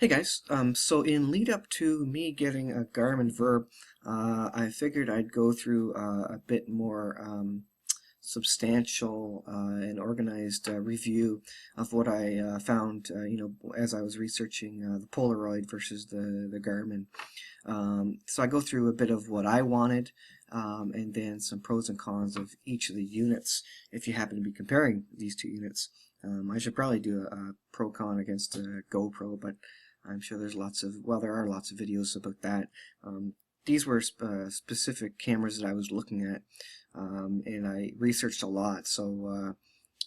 Hey guys, so in lead up to me getting a Garmin Virb, I figured I'd go through a bit more substantial and organized review of what I found, as I was researching the Polaroid versus the Garmin. So I go through a bit of what I wanted, and then some pros and cons of each of the units if you happen to be comparing these two units. I should probably do a pro-con against a GoPro, but I'm sure there's there are lots of videos about that. These were specific cameras that I was looking at, and I researched a lot, so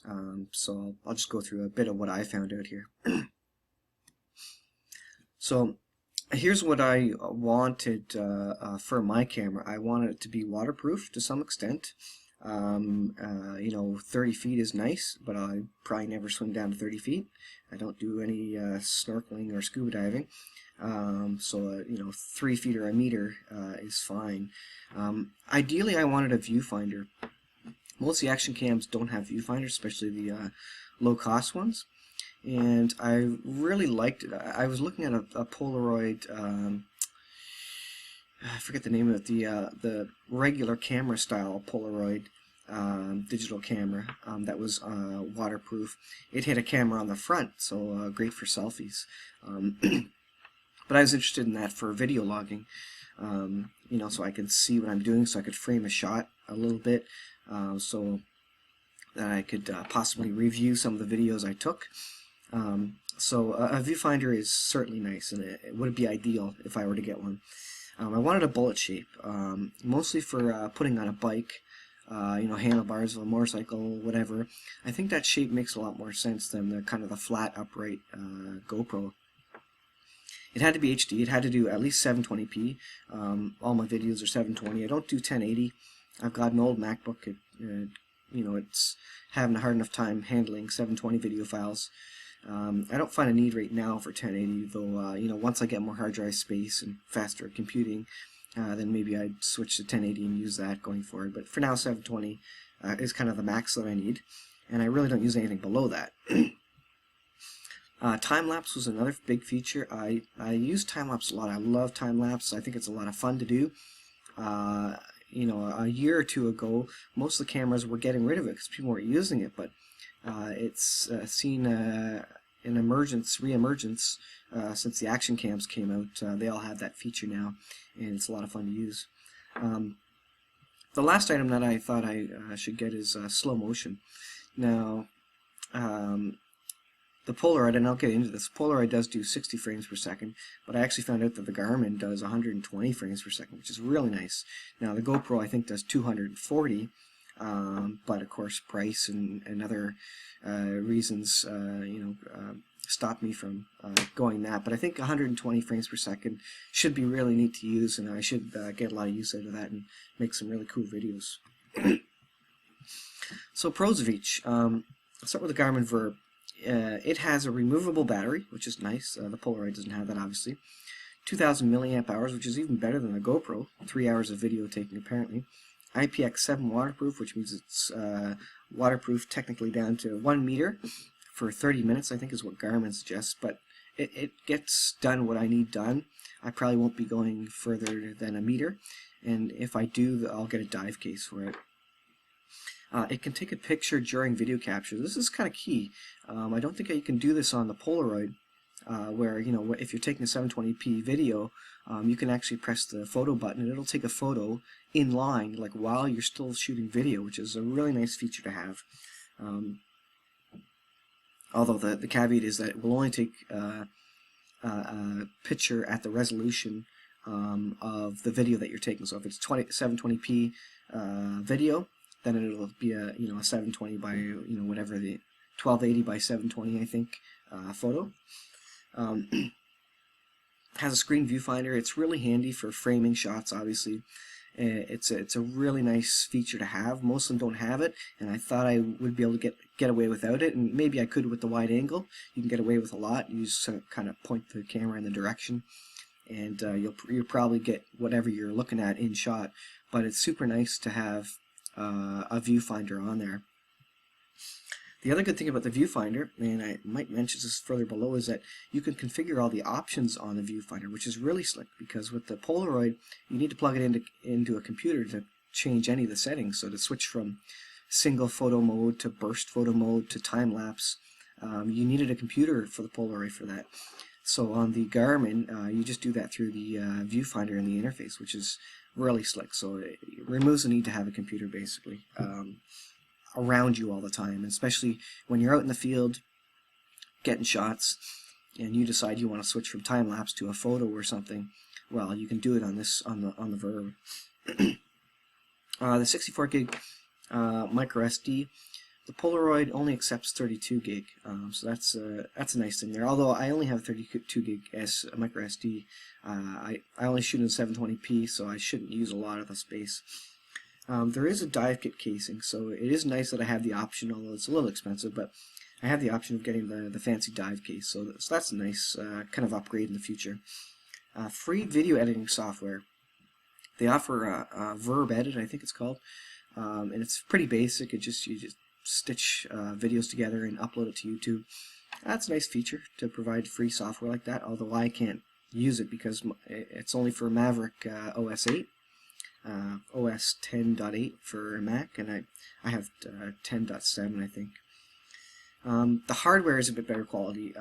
I'll just go through a bit of what I found out here. So here's what I wanted for my camera. I wanted it to be waterproof to some extent. 30 feet is nice, but I probably never swim down to 30 feet. I don't do any snorkeling or scuba diving. 3 feet or a meter is fine. Ideally, I wanted a viewfinder. Most of the action cams don't have viewfinders, especially the low-cost ones. And I really liked it. I was looking at a Polaroid, I forget the name of it, the regular camera style Polaroid digital camera that was waterproof. It had a camera on the front, so great for selfies. But I was interested in that for video logging, so I can see what I'm doing, so I could frame a shot a little bit, so that I could possibly review some of the videos I took. So a viewfinder is certainly nice, and it would be ideal if I were to get one. I wanted a bullet shape, mostly for putting on a bike, handlebars of a motorcycle, whatever. I think that shape makes a lot more sense than the kind of the flat, upright GoPro. It had to be HD. It had to do at least 720p. All my videos are 720. I don't do 1080. I've got an old MacBook. It's having a hard enough time handling 720 video files. I don't find a need right now for 1080, though, once I get more hard drive space and faster computing, then maybe I'd switch to 1080 and use that going forward. But for now, 720 is kind of the max that I need, and I really don't use anything below that. Time-lapse was another big feature. I use time-lapse a lot. I love time-lapse. I think it's a lot of fun to do. A year or two ago, most of the cameras were getting rid of it because people weren't using it, but it's seen an re-emergence since the action cams came out. They all have that feature now, and it's a lot of fun to use. The last item that I thought I should get is slow motion. Now, the Polaroid, and I'll get into this, Polaroid does do 60 frames per second, but I actually found out that the Garmin does 120 frames per second, which is really nice. Now, the GoPro, I think, does 240, but of course, price and other reasons, stop me from going that. But I think 120 frames per second should be really neat to use, and I should get a lot of use out of that and make some really cool videos. So, pros of each. I'll start with the Garmin Virb. It has a removable battery, which is nice. The Polaroid doesn't have that, obviously. 2,000 milliamp hours, which is even better than the GoPro. 3 hours of video taking, apparently. IPX7 waterproof, which means it's waterproof technically down to 1 meter for 30 minutes, I think is what Garmin suggests, but it gets done what I need done. I probably won't be going further than a meter, and if I do, I'll get a dive case for it. It can take a picture during video capture. This is kind of key. I don't think you can do this on the Polaroid, where, if you're taking a 720p video, you can actually press the photo button and it'll take a photo in line, like while you're still shooting video, which is a really nice feature to have. Although the caveat is that it will only take a picture at the resolution of the video that you're taking. So if it's 720p video, then it'll be a 720 by whatever, the 1280 by 720, I think, photo. Has a screen viewfinder. It's really handy for framing shots, obviously. It's a really nice feature to have. Most of them don't have it, and I thought I would be able to get away without it, and maybe I could with the wide angle. You can get away with a lot. You just kind of point the camera in the direction, and you'll probably get whatever you're looking at in shot. But it's super nice to have a viewfinder on there. The other good thing about the viewfinder, and I might mention this further below, is that you can configure all the options on the viewfinder, which is really slick, because with the Polaroid, you need to plug it into a computer to change any of the settings. So to switch from single photo mode to burst photo mode to time lapse, you needed a computer for the Polaroid for that. So on the Garmin, you just do that through the viewfinder and the interface, which is really slick. So it removes the need to have a computer basically around you all the time, especially when you're out in the field getting shots and you decide you want to switch from time lapse to a photo or something. Well, you can do it on the Virb. The 64 gig micro SD. The Polaroid only accepts 32 gig, so that's a nice thing there. Although I only have 32 gig micro SD, I only shoot in 720p, so I shouldn't use a lot of the space. There is a dive kit casing, so it is nice that I have the option, although it's a little expensive, but I have the option of getting the fancy dive case, so that's a nice kind of upgrade in the future. Free video editing software. They offer Virb Edit, I think it's called, and it's pretty basic. You just stitch videos together and upload it to YouTube. That's a nice feature to provide free software like that, although I can't use it because it's only for Maverick OS 8, OS 10.8 for Mac, and I have 10.7 I think. The hardware is a bit better quality.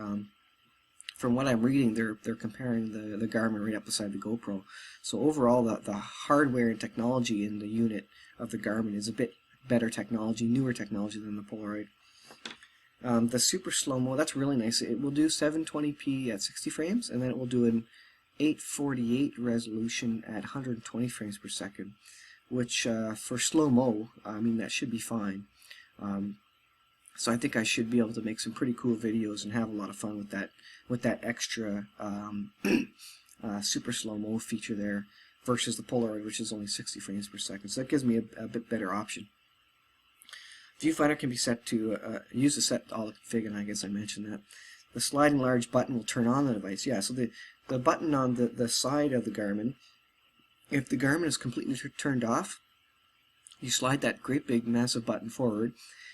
From what I'm reading, they're comparing the Garmin right up beside the GoPro. So overall, the hardware and technology in the unit of the Garmin is a bit better technology, newer technology than the Polaroid. The super slow-mo, that's really nice. It will do 720p at 60 frames, and then it will do an 848 resolution at 120 frames per second, which for slow-mo, I mean, that should be fine. So I think I should be able to make some pretty cool videos and have a lot of fun with that extra super slow-mo feature there versus the Polaroid, which is only 60 frames per second. So that gives me a bit better option. Viewfinder can be set to use to set all the config, and I guess I mentioned that. The slide and large button will turn on the device. Yeah, so the button on the side of the Garmin, if the Garmin is completely turned off, you slide that great big massive button forward,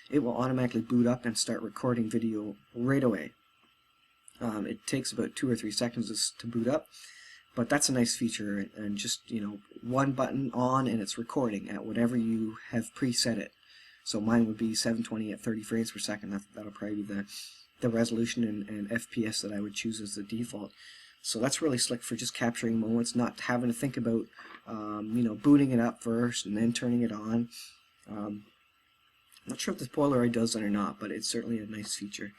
it will automatically boot up and start recording video right away. It takes about 2 or 3 seconds to boot up, but that's a nice feature, and just, you know, one button on and it's recording at whatever you have preset it. So mine would be 720 at 30 frames per second. That'll probably be the resolution and FPS that I would choose as the default. So that's really slick for just capturing moments, not having to think about you know, booting it up first and then turning it on. I'm not sure if the Polaroid does that or not, but it's certainly a nice feature.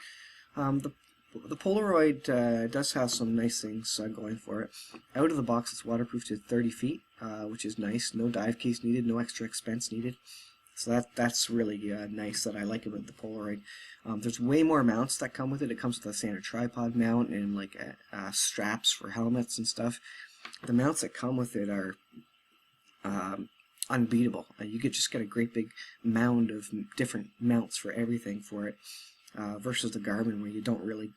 The Polaroid does have some nice things going for it. Out of the box, it's waterproof to 30 feet, which is nice. No dive case needed, no extra expense needed. So that's really nice, that I like about the Polaroid. There's way more mounts that come with it. It comes with a standard tripod mount and like straps for helmets and stuff. The mounts that come with it are unbeatable. You could just get a great big mound of different mounts for everything for it, versus the Garmin, where you don't really.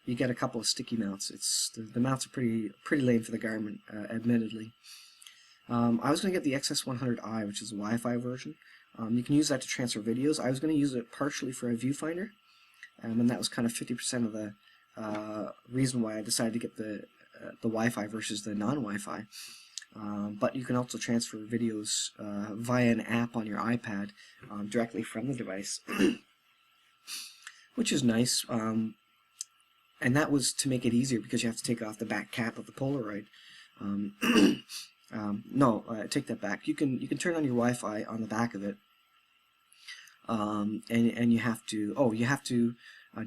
You get a couple of sticky mounts. The mounts are pretty lame for the Garmin, admittedly. I was going to get the XS100i, which is a Wi-Fi version. You can use that to transfer videos. I was going to use it partially for a viewfinder, and that was kind of 50% of the reason why I decided to get the Wi-Fi versus the non-Wi-Fi. But you can also transfer videos via an app on your iPad directly from the device, which is nice. And that was to make it easier, because you have to take off the back cap of the Polaroid. No, take that back. You can turn on your Wi-Fi on the back of it, and you have to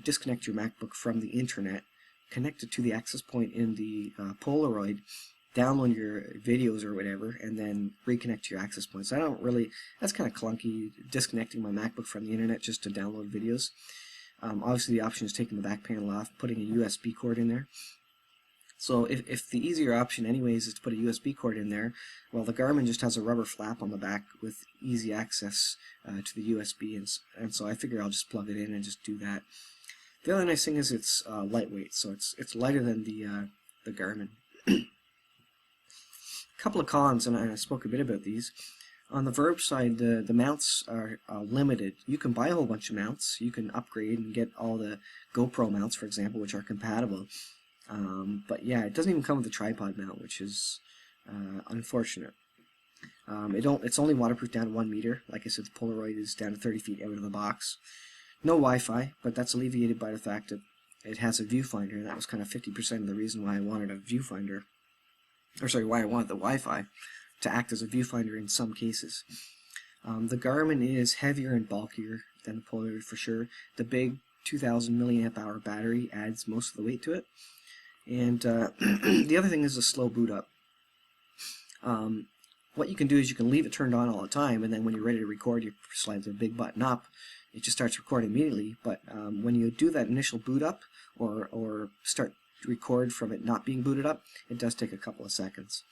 disconnect your MacBook from the internet, connect it to the access point in the Polaroid, download your videos or whatever, and then reconnect to your access point. So that's kind of clunky, disconnecting my MacBook from the internet just to download videos. Obviously the option is taking the back panel off, putting a USB cord in there. So if the easier option anyways is to put a USB cord in there, well, the Garmin just has a rubber flap on the back with easy access to the USB, and so I figure I'll just plug it in and just do that. The other nice thing is it's lightweight, so it's lighter than the Garmin. A couple of cons, and I spoke a bit about these. On the Virb side, the mounts are limited. You can buy a whole bunch of mounts. You can upgrade and get all the GoPro mounts, for example, which are compatible. But yeah, it doesn't even come with a tripod mount, which is unfortunate. It's only waterproof down to 1 meter. Like I said, the Polaroid is down to 30 feet out of the box. No Wi-Fi, but that's alleviated by the fact that it has a viewfinder, and that was kind of 50% of the reason why I wanted a viewfinder. Or sorry, why I wanted the Wi-Fi, to act as a viewfinder in some cases. The Garmin is heavier and bulkier than the Polaroid for sure. The big 2000 milliamp hour battery adds most of the weight to it. And the other thing is a slow boot up. What you can do is you can leave it turned on all the time, and then when you're ready to record, you slide the big button up. It just starts recording immediately. But when you do that initial boot up, or start to record from it not being booted up, it does take a couple of seconds.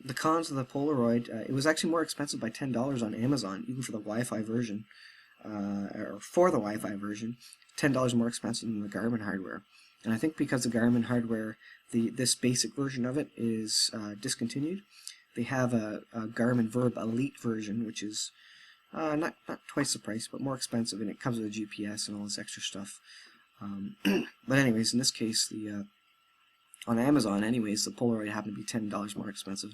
The cons of the Polaroid, it was actually more expensive by $10 on Amazon, even for the Wi-Fi version, or for the Wi-Fi version, $10 more expensive than the Garmin hardware. And I think because the Garmin hardware, this basic version of it is discontinued. They have a Garmin Virb Elite version, which is not twice the price, but more expensive, and it comes with a GPS and all this extra stuff. But anyways, in this case, on Amazon, anyways, the Polaroid happened to be $10 more expensive.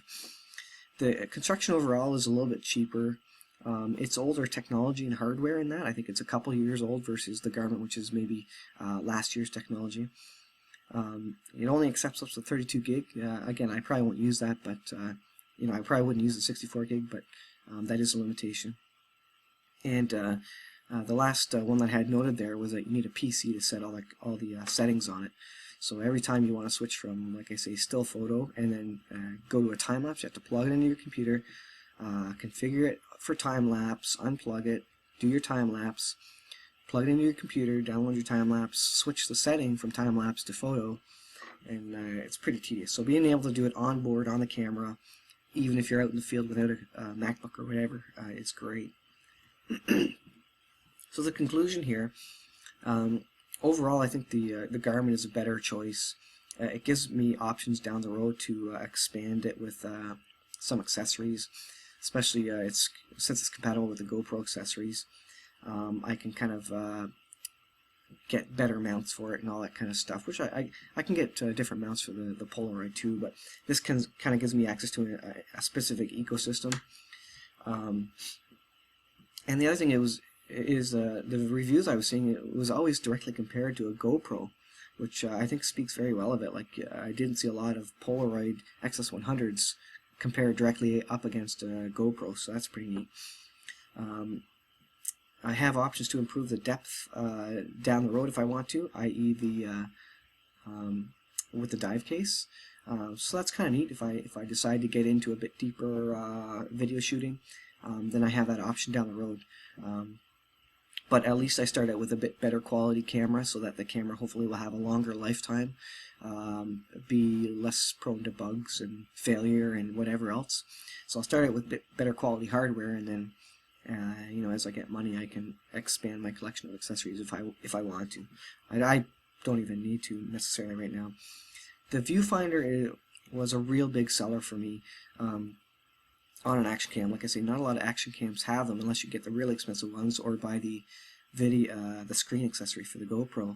The construction overall is a little bit cheaper. It's older technology and hardware in that. I think it's a couple years old versus the Garmin, which is maybe last year's technology. It only accepts up to 32 gig. Again, I probably won't use that, but I probably wouldn't use the 64 gig, but that is a limitation. And the last one that I had noted there was that you need a PC to set all the settings on it. So every time you want to switch from, like I say, still photo and then go to a time lapse, you have to plug it into your computer, configure it for time lapse, unplug it, do your time lapse, plug it into your computer, download your time lapse, switch the setting from time lapse to photo, and it's pretty tedious. So being able to do it on board on the camera, even if you're out in the field without a MacBook or whatever, it's great. So the conclusion here. Overall, I think the Garmin is a better choice. It gives me options down the road to expand it with some accessories, especially since it's compatible with the GoPro accessories. I can kind of get better mounts for it and all that kind of stuff, which I can get different mounts for the Polaroid too, but this kind of gives me access to a specific ecosystem. And the other thing is the reviews I was seeing, it was always directly compared to a GoPro, which I think speaks very well of it. Like, I didn't see a lot of Polaroid XS100s compared directly up against a GoPro, so that's pretty neat. I have options to improve the depth down the road if I want to, i.e. with the dive case. So that's kind of neat. If I decide to get into a bit deeper video shooting, then I have that option down the road. But at least I start out with a bit better quality camera, so that the camera hopefully will have a longer lifetime, be less prone to bugs and failure and whatever else. So I'll start out with a bit better quality hardware, and then as I get money, I can expand my collection of accessories if I want to. I don't even need to necessarily right now. The viewfinder was a real big seller for me. On an action cam. Like I say, not a lot of action cams have them unless you get the really expensive ones or buy the screen accessory for the GoPro.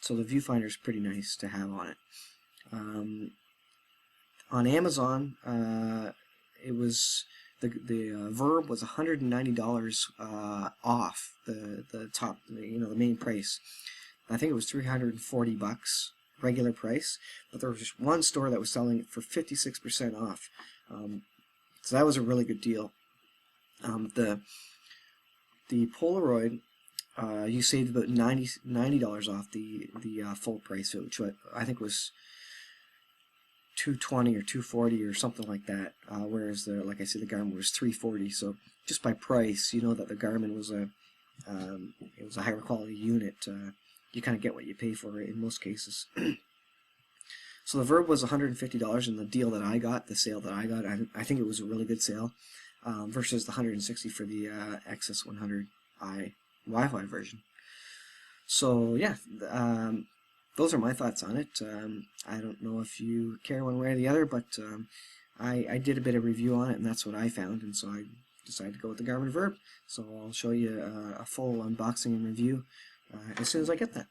So the viewfinder is pretty nice to have on it. On Amazon, it was the Virb was $190 off the top, the main price. I think it was $340 regular price, but there was just one store that was selling it for 56% off. So that was a really good deal. The Polaroid, you saved about $90 off the full price, which I think was $220 or $240 or something like that. Whereas like I said, the Garmin was $340. So just by price, you know that the Garmin was a higher quality unit. You kind of get what you pay for in most cases. So the Virb was $150 in the deal that I got, the sale that I got. I think it was a really good sale, versus the $160 for the XS100i Wi-Fi version. So yeah, those are my thoughts on it. I don't know if you care one way or the other, but I did a bit of review on it, and that's what I found, and so I decided to go with the Garmin Virb. So I'll show you a full unboxing and review as soon as I get that.